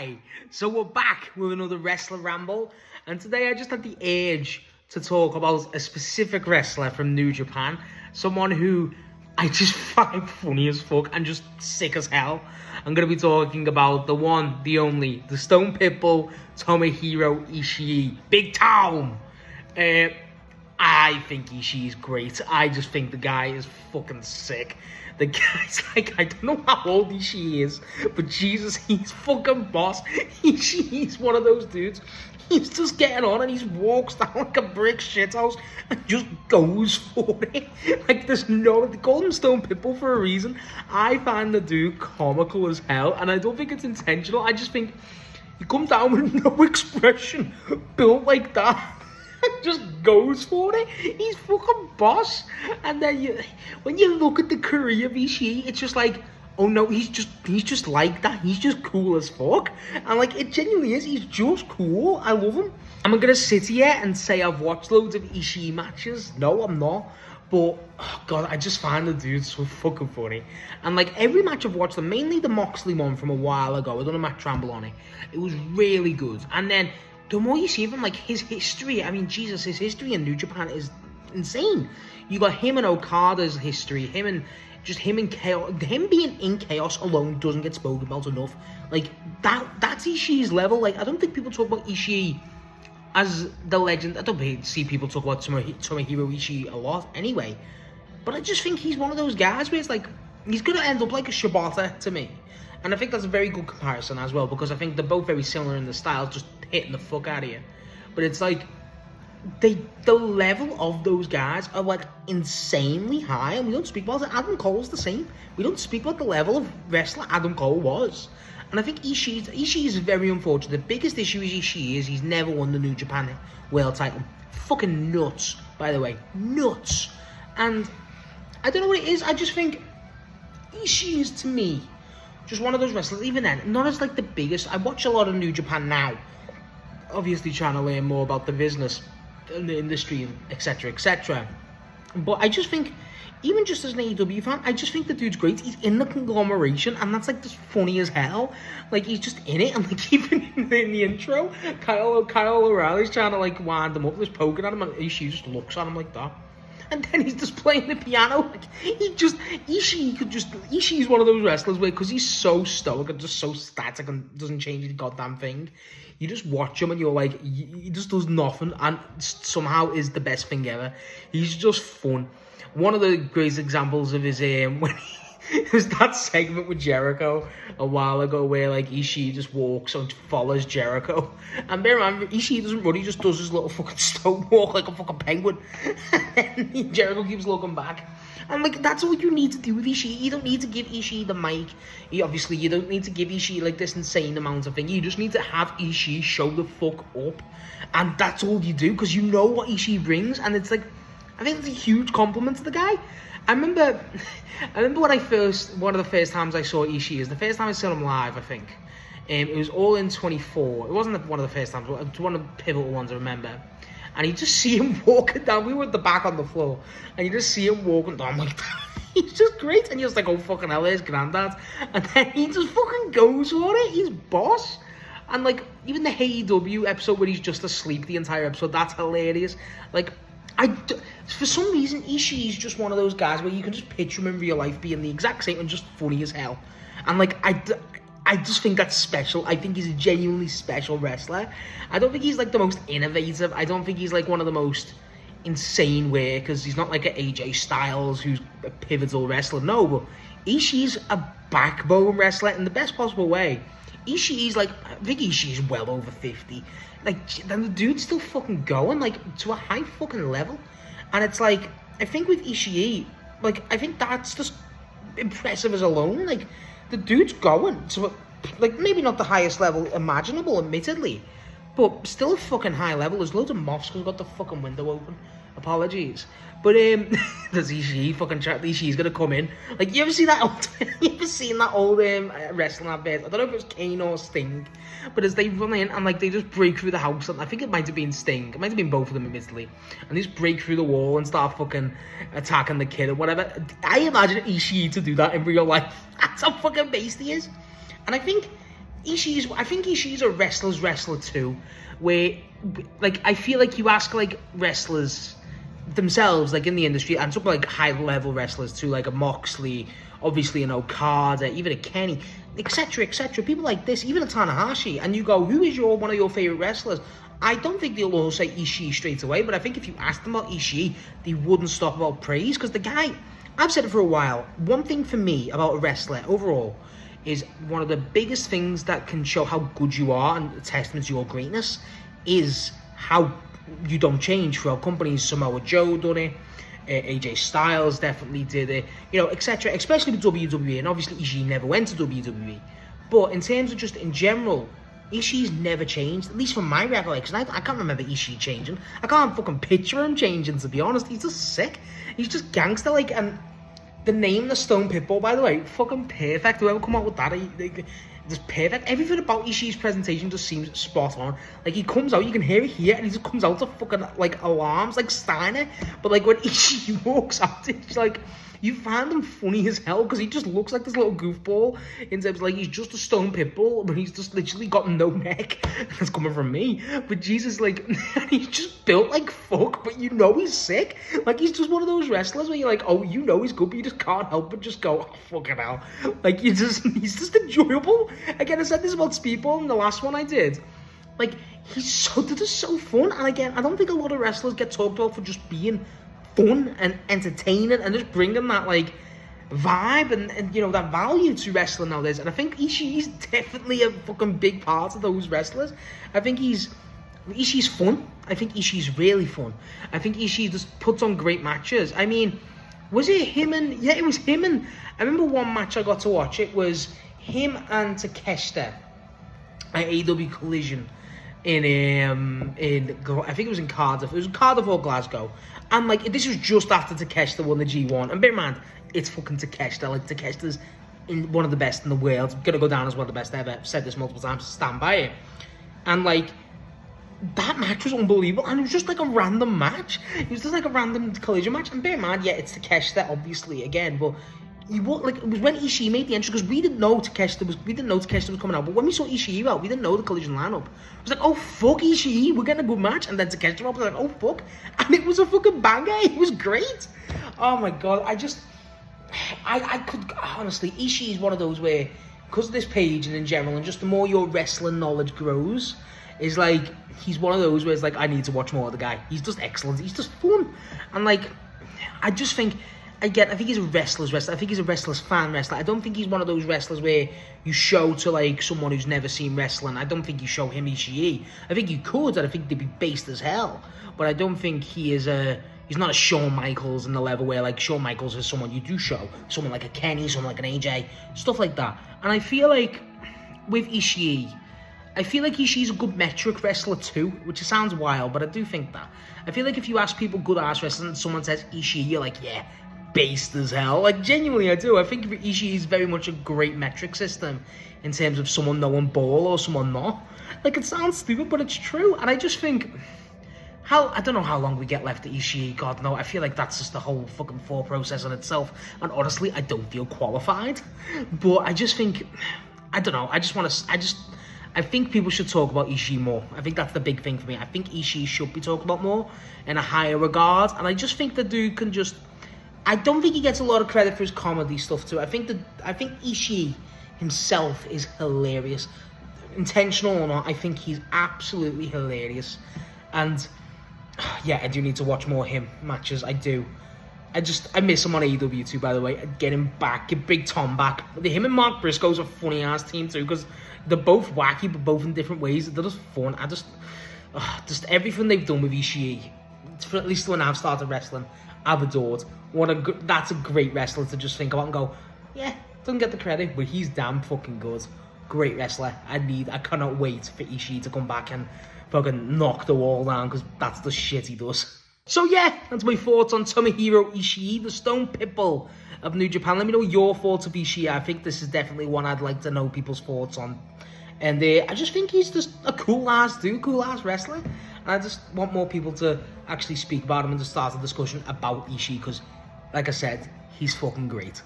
Hi! So we're back with another Wrestler Ramble, and today I just had the urge to talk about a specific wrestler from New Japan, someone who I just find funny as fuck and just sick as hell. I'm going to be talking about the one, the only, the Stone Pitbull, Tomohiro Ishii. Big Tom! I think Ishii's great. I just think the guy is fucking sick. The guy's like, I don't know how old Ishii is, but Jesus, he's fucking boss. Ishii's one of those dudes. He's just getting on and he walks down like a brick shithouse and just goes for it. Like, there's no... They call him Stone Pitbull for a reason. I find the dude comical as hell, and I don't think it's intentional. I just think he comes down with no expression, built like that. Just goes for it. He's fucking boss. And then when you look at the career of Ishii, it's just like, oh no, he's just like that. He's just cool as fuck. And like, it genuinely is. He's just cool. I love him. Am I gonna sit here and say I've watched loads of Ishii matches? No, I'm not. But, oh God, I just find the dude so fucking funny. And like, every match I've watched, mainly the Moxley one from a while ago, I done a Matt Tramble on it. It was really good. And then the more you see of him, like, his history, I mean, Jesus, his history in New Japan is insane. You got him and Okada's history, him and Chaos. Him being in Chaos alone doesn't get spoken about enough. Like, that's Ishii's level. Like, I don't think people talk about Ishii as the legend. I don't see people talk about Tomohiro Ishii a lot anyway. But I just think he's one of those guys where it's like, he's going to end up like a Shibata to me. And I think that's a very good comparison as well, because I think they're both very similar in the style, just hitting the fuck out of you. But it's like, the level of those guys are like insanely high, and we don't speak about it. Adam Cole's the same. We don't speak about the level of wrestler Adam Cole was. And I think Ishii is very unfortunate. The biggest issue with Ishii is he's never won the New Japan World title. Fucking nuts, by the way. Nuts. And I don't know what it is. I just think Ishii is, to me, just one of those wrestlers, even then, not as like the biggest. I watch a lot of New Japan now, obviously trying to learn more about the business and the industry, etc, etc. But I just think, even just as an AEW fan, I just think the dude's great. He's in the conglomeration, and that's like just funny as hell. Like, he's just in it, and like, even in the intro, Kyle O'Reilly's trying to like wind him up, just poking at him, and Ishii just looks at him like that. And then he's just playing the piano. Like, Ishii's one of those wrestlers where, because he's so stoic and just so static and doesn't change the goddamn thing, you just watch him and you're like, he just does nothing and somehow is the best thing ever. He's just fun. One of the greatest examples of his when it was that segment with Jericho a while ago where like Ishii just walks and follows Jericho, and bear in mind, Ishii doesn't run, he just does his little fucking stone walk like a fucking penguin, and then Jericho keeps looking back. And like, that's all you need to do with Ishii. You don't need to give Ishii the mic. Obviously, you don't need to give Ishii like this insane amount of thing. You just need to have Ishii show the fuck up, and that's all you do, because you know what Ishii brings, and it's like, I think it's a huge compliment to the guy. I remember when one of the first times I saw Ishii is the first time I saw him live, I think. It was All In 24. It wasn't one of the first times, but it was one of the pivotal ones I remember. And you just see him walking down. We were at the back on the floor, and you just see him walking down like that. He's just great, and you're just like, oh fucking hell, there's Grandad. And then he just fucking goes for it. He's boss. And like, even the AEW episode where he's just asleep the entire episode, that's hilarious. Like, for some reason, Ishii's just one of those guys where you can just picture him in real life being the exact same and just funny as hell. And like, I just think that's special. I think he's a genuinely special wrestler. I don't think he's like the most innovative. I don't think he's like one of the most insane workers. He's not like an AJ Styles who's a pivotal wrestler. No, but Ishii's a backbone wrestler in the best possible way. Ishii's like, I think Ishii's well over 50. Like, then the dude's still fucking going, like, to a high fucking level. And it's like, I think with Ishii, like, I think that's just impressive as alone. Like, the dude's going to, like, maybe not the highest level imaginable, admittedly, but still a fucking high level. There's loads of moths because I've got the fucking window open. Apologies. But, there's Ishii fucking chat. Ishii's gonna come in. Like, you ever see that old, you ever seen that old wrestling advert? I don't know if it was Kane or Sting, but as they run in and, like, they just break through the house, and I think it might have been Sting. It might have been both of them, admittedly. And they just break through the wall and start fucking attacking the kid or whatever. I imagine Ishii to do that in real life. That's how fucking based he is. And I think I think Ishii's a wrestler's wrestler too, where, like, I feel like you ask, like, wrestlers themselves, like, in the industry, and talking like high-level wrestlers too, like a Moxley, obviously an Okada, even a Kenny, etc., people like this, even a Tanahashi, and you go, who is one of your favorite wrestlers? I don't think they'll all say Ishii straight away, but I think if you asked them about Ishii, they wouldn't stop about praise, because the guy, I've said it for a while, one thing for me about a wrestler overall is one of the biggest things that can show how good you are and a testament to your greatness is how you don't change throughout companies. Samoa Joe done it, AJ Styles definitely did it, you know, etc. Especially with WWE, and obviously Ishii never went to WWE. But in terms of just in general, Ishii's never changed, at least from my recollection. I can't remember Ishii changing. I can't fucking picture him changing, to be honest. He's just sick. He's just gangster, like, and the name, the Stone Pitbull, by the way, fucking perfect. Whoever come out with that, just perfect. Everything about Ishii's presentation just seems spot on. Like, he comes out, you can hear it here, and he just comes out to fucking, like, alarms, like Steiner. But, like, when Ishii walks out, it's like, you find him funny as hell, because he just looks like this little goofball, in terms of, like, he's just a Stone Pitbull, but he's just literally got no neck. That's coming from me. But Jesus, like, he's just built like fuck, but you know he's sick. Like, he's just one of those wrestlers where you're like, oh, you know he's good, but you just can't help but just go, oh, fucking hell. Like, he's just enjoyable. Again, I said this about Speedball in the last one I did. Like, they're just so fun. And again, I don't think a lot of wrestlers get talked about for just being fun and entertaining and just bringing that, like, vibe and you know, that value to wrestling nowadays. And I think Ishii's definitely a fucking big part of those wrestlers. I think Ishii's fun. I think Ishii's really fun. I think Ishii just puts on great matches. I mean, was it him and... Yeah, it was him and... I remember one match I got to watch. It was him and Takeshita at AEW Collision in I think it was in Cardiff. It was Cardiff or Glasgow. And, like, this was just after Takeshita won the G1. And bear in mind, it's fucking Takeshita. Like, Takeshita's one of the best in the world. Gonna go down as one of the best ever. I've said this multiple times. Stand by it. And, like, that match was unbelievable. And it was just, like, a random match. It was just, like, a random collision match. And bear in mind, yeah, it's Takeshita, obviously, again. But it was when Ishii made the entrance, because we didn't know Takeshita was coming out. But when we saw Ishii out, we didn't know the collision lineup. It was like, oh, fuck, Ishii, we're getting a good match. And then Takeshita up, was like, oh, fuck. And it was a fucking banger. It was great. Oh, my God. I could, honestly, Ishii is one of those where, because of this page and in general, and just the more your wrestling knowledge grows, is like, he's one of those where it's like, I need to watch more of the guy. He's just excellent. He's just fun. And, like, I just think... I think he's a wrestler's wrestler. I think he's a wrestler's fan wrestler. I don't think he's one of those wrestlers where you show to, like, someone who's never seen wrestling. I don't think you show him Ishii. I think you could, and I think they'd be based as hell. But I don't think he's not a Shawn Michaels in the level where, like, Shawn Michaels is someone you do show. Someone like a Kenny, someone like an AJ, stuff like that. And I feel like with Ishii, Ishii's a good metric wrestler too, which sounds wild, but I do think that. I feel like if you ask people good ass wrestling and someone says Ishii, you're like, yeah, based as hell. Like, genuinely, I do. I think Ishii is very much a great metric system in terms of someone knowing ball or someone not. Like, it sounds stupid, but it's true. And I just think, I don't know how long we get left at Ishii. God, no. I feel like that's just the whole fucking thought process in itself. And honestly, I don't feel qualified. But I just think, I don't know. I think people should talk about Ishii more. I think that's the big thing for me. I think Ishii should be talked about more in a higher regard. And I just think the dude can just... I don't think he gets a lot of credit for his comedy stuff too. I think Ishii himself is hilarious. Intentional or not, I think he's absolutely hilarious. And yeah, I do need to watch more him matches. I do. I miss him on AEW too, by the way. Get him back, get Big Tom back. Him and Mark Briscoe's a funny ass team too, because they're both wacky, but both in different ways. They're just fun. Just everything they've done with Ishii, for at least when I've started wrestling, I've adored. That's a great wrestler to just think about and go, yeah, doesn't get the credit, but he's damn fucking good. Great wrestler. I cannot wait for Ishii to come back and fucking knock the wall down, because that's the shit he does. So yeah, that's my thoughts on Tomohiro Ishii, the Stone Pitbull of New Japan. Let me know your thoughts of Ishii. I think this is definitely one I'd like to know people's thoughts on. And I just think he's just a cool ass dude, cool ass wrestler. And I just want more people to actually speak about him and to start a discussion about Ishii, because, like I said, he's fucking great.